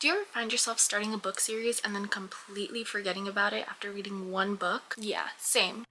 Do you ever find yourself starting a book series and then completely forgetting about it after reading one book? Yeah, same.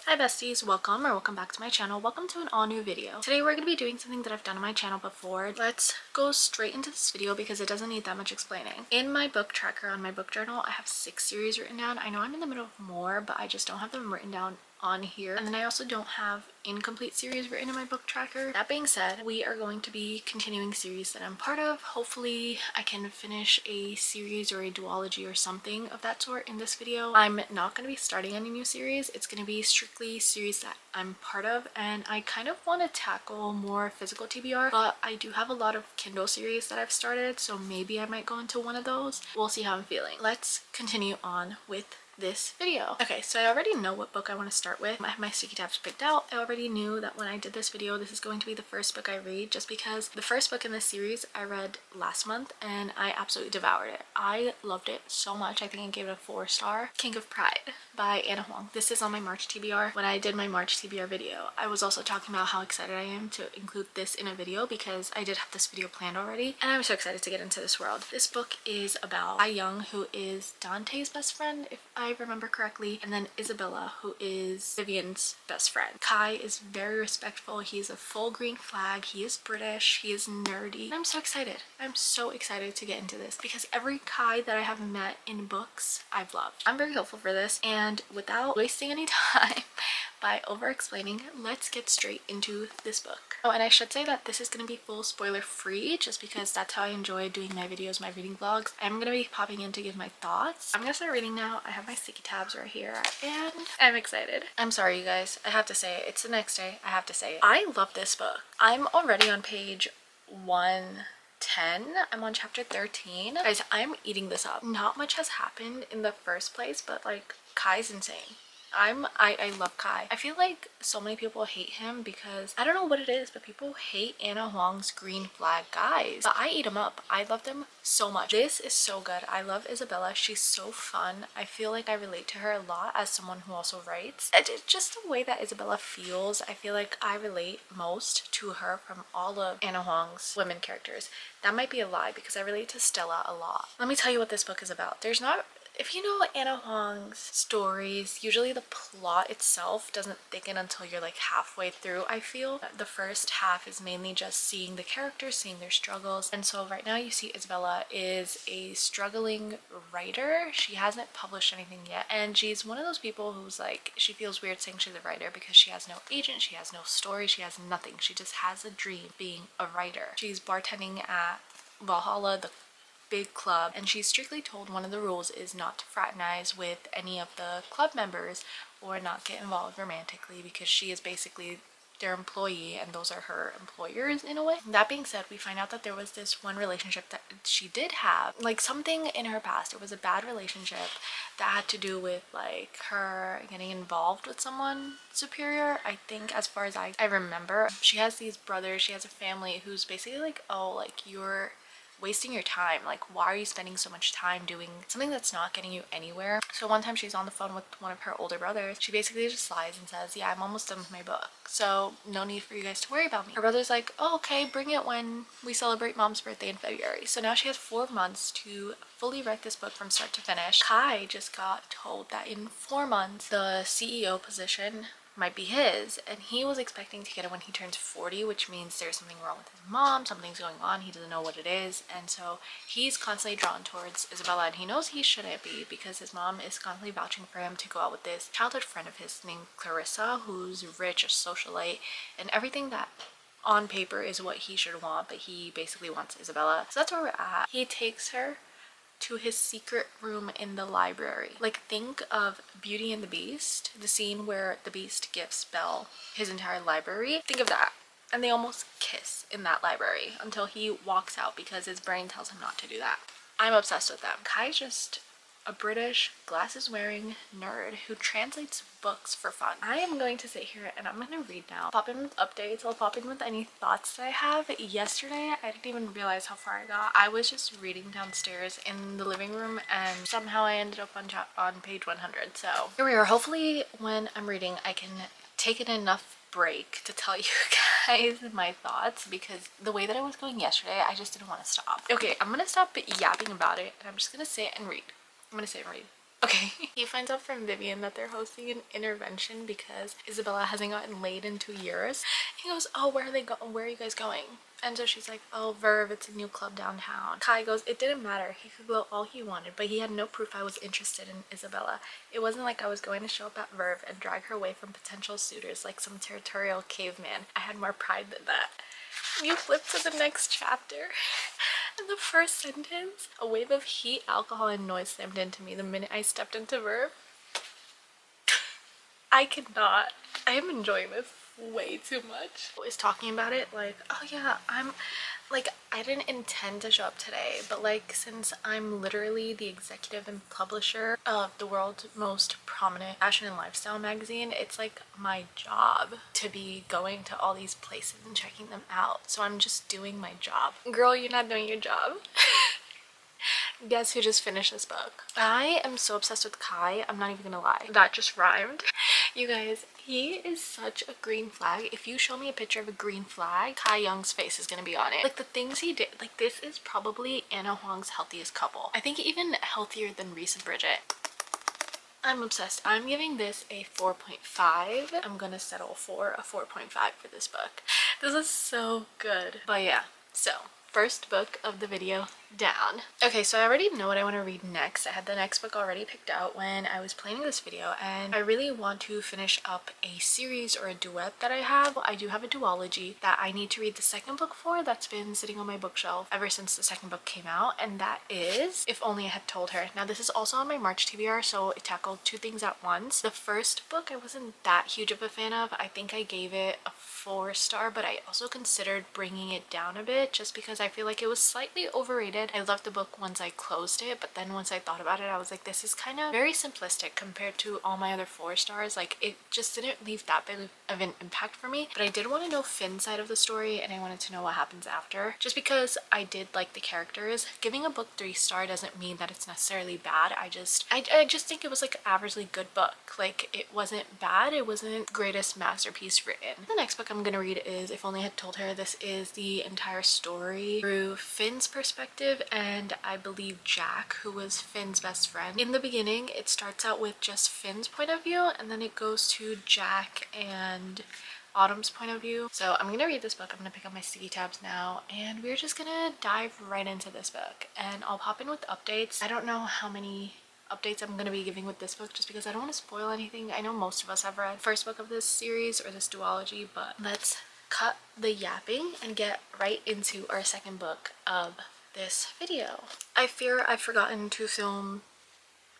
Hi besties, welcome back to my channel. Welcome to an all new video. Today we're going to be doing something that I've done on my channel before. Let's go straight into this video because it doesn't need that much explaining. In my book tracker on my book journal, I have 6 series written down. I know I'm in the middle of more, but I just don't have them written down on here. And then I also don't have incomplete series written in my book tracker. That being said, we are going to be continuing series that I'm part of. Hopefully I can finish a series or a duology or something of that sort in this video. I'm not going to be starting any new series. It's going to be strictly series that I'm part of, and I kind of want to tackle more physical TBR, but I do have a lot of Kindle series that I've started, so maybe I might go into one of those. We'll see how I'm feeling. Let's continue on with this video. Okay, so I already know what book I want to start with. I have my sticky tabs picked out. I already knew that when I did this video, this is going to be the first book I read, just because the first book in this series I read last month and I absolutely devoured it. I loved it so much. I think I gave it a 4-star. King of Pride by Anna Huang. This is on my March TBR. When I did my March TBR video, I was also talking about how excited I am to include this in a video because I did have this video planned already, and I'm so excited to get into this world. This book is about Kai Young, who is Dante's best friend, if I remember correctly, and then Isabella, who is Vivian's best friend. Kai is very respectful. He's a full green flag. He is British. He is nerdy. And I'm so excited. I'm so excited to get into this because every Kai that I have met in books, I've loved. I'm very hopeful for this, and without wasting any time by over explaining, let's get straight into this book. Oh, and I should say that this is going to be full spoiler free just because that's how I enjoy doing my videos, my reading vlogs. I'm going to be popping in to give my thoughts. I'm going to start reading now. I have my sticky tabs right here and I'm excited. I'm sorry you guys, I have to say it. It's the next day. I have to say it. I love this book. I'm already on page 110. I'm on chapter 13. Guys, I'm eating this up. Not much has happened in the first place, but like Kai's insane. I love Kai. I feel like so many people hate him because I don't know what it is, but people hate Anna Huang's green flag guys. But I eat them up. I love them so much. This is so good. I love Isabella. She's so fun. I feel like I relate to her a lot as someone who also writes. It's just the way that Isabella feels. I feel like I relate most to her from all of Anna Huang's women characters. That might be a lie because I relate to Stella a lot. Let me tell you what this book is about. If you know Anna Huang's stories, usually the plot itself doesn't thicken until you're like halfway through, I feel. The first half is mainly just seeing the characters, seeing their struggles. And so right now you see Isabella is a struggling writer. She hasn't published anything yet. And she's one of those people who's like, she feels weird saying she's a writer because she has no agent, she has no story, she has nothing. She just has a dream of being a writer. She's bartending at Valhalla, the big club, and she's strictly told one of the rules is not to fraternize with any of the club members or not get involved romantically because she is basically their employee and those are her employers in a way. That being said, we find out that there was this one relationship that she did have, like something in her past. It was a bad relationship that had to do with like her getting involved with someone superior. I think as far as I remember, she has these brothers, she has a family who's basically like, oh, like you're wasting your time. Like, why are you spending so much time doing something that's not getting you anywhere? So one time she's on the phone with one of her older brothers. She basically just lies and says, yeah, I'm almost done with my book, so no need for you guys to worry about me. Her brother's like, oh, okay, bring it when we celebrate mom's birthday in February. So now she has 4 months to fully write this book from start to finish. Kai just got told that in 4 months the CEO position might be his, and he was expecting to get it when he turns 40, which means there's something wrong with his mom, something's going on, he doesn't know what it is, and so he's constantly drawn towards Isabella, and he knows he shouldn't be because his mom is constantly vouching for him to go out with this childhood friend of his named Clarissa, who's rich, a socialite, and everything that on paper is what he should want, but he basically wants Isabella. So that's where we're at. He takes her to his secret room in the library. Like, think of Beauty and the Beast, the scene where the Beast gifts Belle his entire library. Think of that. And they almost kiss in that library until he walks out because his brain tells him not to do that. I'm obsessed with them. Kai's just a British glasses-wearing nerd who translates books for fun. I am going to sit here and I'm going to read now. Pop in with updates. I'll pop in with any thoughts that I have. Yesterday, I didn't even realize how far I got. I was just reading downstairs in the living room and somehow I ended up on page 100. So here we are. Hopefully when I'm reading, I can take in enough break to tell you guys my thoughts because the way that I was going yesterday, I just didn't want to stop. Okay, I'm gonna stop yapping about it and I'm just gonna sit and read. I'm gonna sit and read. Okay. He finds out from Vivian that they're hosting an intervention because Isabella hasn't gotten laid in 2 years. He goes, oh, where are they going? Where are you guys going? And so she's like, oh, Verve, it's a new club downtown. Kai goes, it didn't matter. He could go all he wanted, but he had no proof I was interested in Isabella. It wasn't like I was going to show up at Verve and drag her away from potential suitors like some territorial caveman. I had more pride than that. You flip to the next chapter. In the first sentence, a wave of heat, alcohol, and noise slammed into me the minute I stepped into Verve. I cannot. I am enjoying this way too much. Is talking about it like, oh yeah, I didn't intend to show up today, but like since I'm literally the executive and publisher of the world's most prominent fashion and lifestyle magazine, it's like my job to be going to all these places and checking them out. So I'm just doing my job. Girl, you're not doing your job. Guess who just finished this book? I am so obsessed with Kai, I'm not even gonna lie. That just rhymed. You guys, he is such a green flag. If you show me a picture of a green flag, Kai Young's face is gonna be on it. Like the things he did, like this is probably Anna Huang's healthiest couple. I think even healthier than Reese and Bridget. I'm obsessed. I'm giving this a 4.5. I'm gonna settle for a 4.5 for this book. This is so good. But yeah, so first book of the video down. Okay, so I already know what I want to read next. I had the next book already picked out when I was planning this video, and I really want to finish up a series or a duet that I have. I do have a duology that I need to read the second book for that's been sitting on my bookshelf ever since the second book came out, and that is If Only I Had Told Her. Now this is also on my March TBR, so it tackled 2 things at once. The first book I wasn't that huge of a fan of. I think I gave it a 4-star, but I also considered bringing it down a bit just because I feel like it was slightly overrated. I loved the book once I closed it, but then once I thought about it, I was like, this is kind of very simplistic compared to all my other 4-stars. Like it just didn't leave that big of an impact for me, but I did want to know Finn's side of the story and I wanted to know what happens after. Just because I did like the characters, giving a book 3-star doesn't mean that it's necessarily bad. I just think it was like an averagely good book. Like it wasn't bad, it wasn't greatest masterpiece written. The next book I'm gonna read is If Only I Had Told Her. This is the entire story through Finn's perspective and I believe Jack, who was Finn's best friend. In the beginning, it starts out with just Finn's point of view and then it goes to Jack and Autumn's point of view. So I'm gonna read this book. I'm gonna pick up my sticky tabs now and we're just gonna dive right into this book and I'll pop in with updates. I don't know how many updates I'm going to be giving with this book just because I don't want to spoil anything. I know most of us have read the first book of this series or this duology, but let's cut the yapping and get right into our second book of this video. I fear I've forgotten to film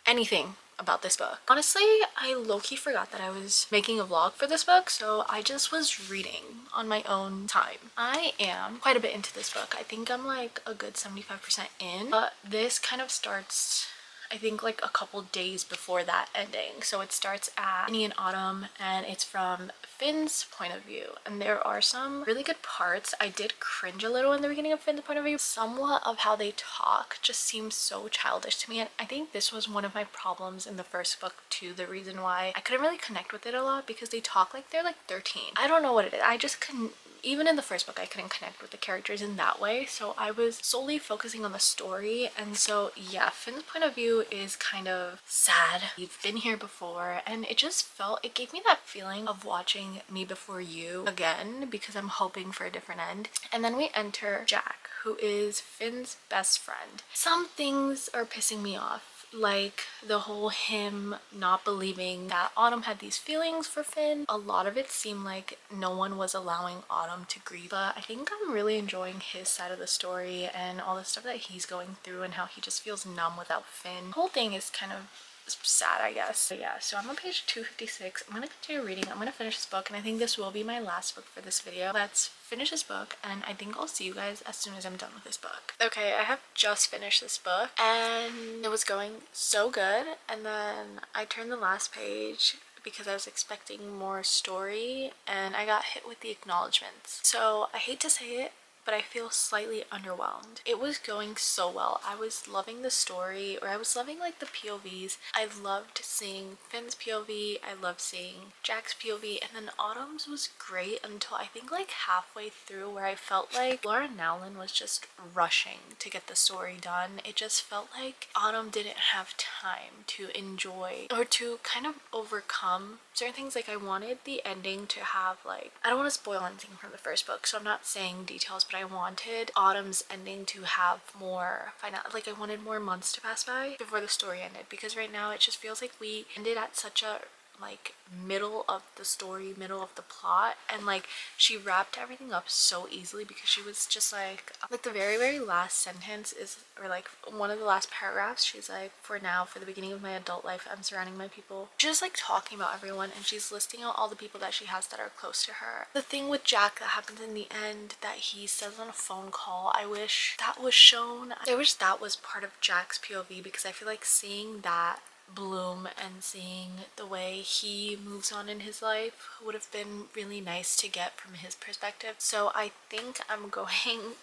anything about this book. Honestly, I low-key forgot that I was making a vlog for this book, so I just was reading on my own time. I am quite a bit into this book. I think I'm like a good 75% in, but this kind of starts I think like a couple days before that ending. So it starts at Finny and Autumn and it's from Finn's point of view. And there are some really good parts. I did cringe a little in the beginning of Finn's point of view. Somewhat of how they talk just seems so childish to me. And I think this was one of my problems in the first book too. The reason why I couldn't really connect with it a lot because they talk like they're like 13. I don't know what it is. I just couldn't. Even in the first book, I couldn't connect with the characters in that way, so I was solely focusing on the story. And so yeah, Finn's point of view is kind of sad. You've been here before, and it just it gave me that feeling of watching Me Before You again because I'm hoping for a different end. And then we enter Jack, who is Finn's best friend. Some things are pissing me off, like the whole him not believing that Autumn had these feelings for Finn. A lot of it seemed like no one was allowing Autumn to grieve, but I think I'm really enjoying his side of the story and all the stuff that he's going through and how he just feels numb without Finn. The whole thing is kind of sad, I guess. But yeah, so I'm on page 256. I'm gonna continue reading. I'm gonna finish this book, and I think this will be my last book for this video. Let's finish this book, and I think I'll see you guys as soon as I'm done with this book. Okay, I have just finished this book, and it was going so good, and then I turned the last page because I was expecting more story, and I got hit with the acknowledgements. So I hate to say it, but I feel slightly underwhelmed. It was going so well. I was loving the story, or I was loving like the POVs. I loved seeing Finn's POV, I loved seeing Jack's POV, and then Autumn's was great until I think like halfway through, where I felt like Laura Nowlin was just rushing to get the story done. It just felt like Autumn didn't have time to enjoy or to kind of overcome certain things. Like I wanted the ending to have like, I don't want to spoil anything from the first book, so I'm not saying details, but I wanted Autumn's ending to have more like I wanted more months to pass by before the story ended, because right now it just feels like we ended at such a like middle of the story, middle of the plot, and like she wrapped everything up so easily, because she was just like the very last sentence is, or like one of the last paragraphs, she's like, for now, for the beginning of my adult life, I'm surrounding my people, just like talking about everyone, and she's listing out all the people that she has that are close to her. The thing with Jack that happens in the end that he says on a phone call, I wish that was shown. I wish that was part of Jack's POV, because I feel like seeing that bloom and seeing the way he moves on in his life would have been really nice to get from his perspective. So I think I'm going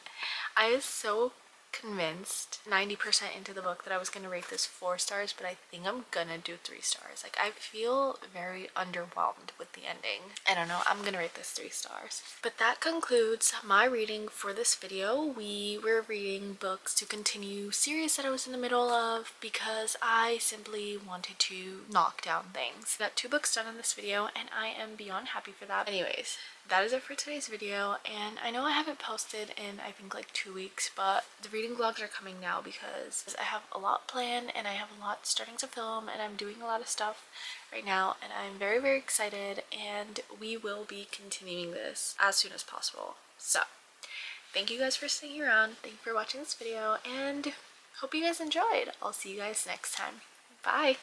I was so convinced 90% into the book that I was going to rate this 4 stars, but I think I'm gonna do 3 stars. Like I feel very underwhelmed with the ending. I don't know, I'm gonna rate this 3 stars. But that concludes my reading for this video. We were reading books to continue series that I was in the middle of, because I simply wanted to knock down things. Got 2 books done in this video, and I am beyond happy for that. Anyways, that is it for today's video, and I know I haven't posted in I think like 2 weeks, but the reading vlogs are coming now because I have a lot planned and I have a lot starting to film, and I'm doing a lot of stuff right now, and I'm very excited, and we will be continuing this as soon as possible. So thank you guys for sticking around, thank you for watching this video, and hope you guys enjoyed. I'll see you guys next time. Bye!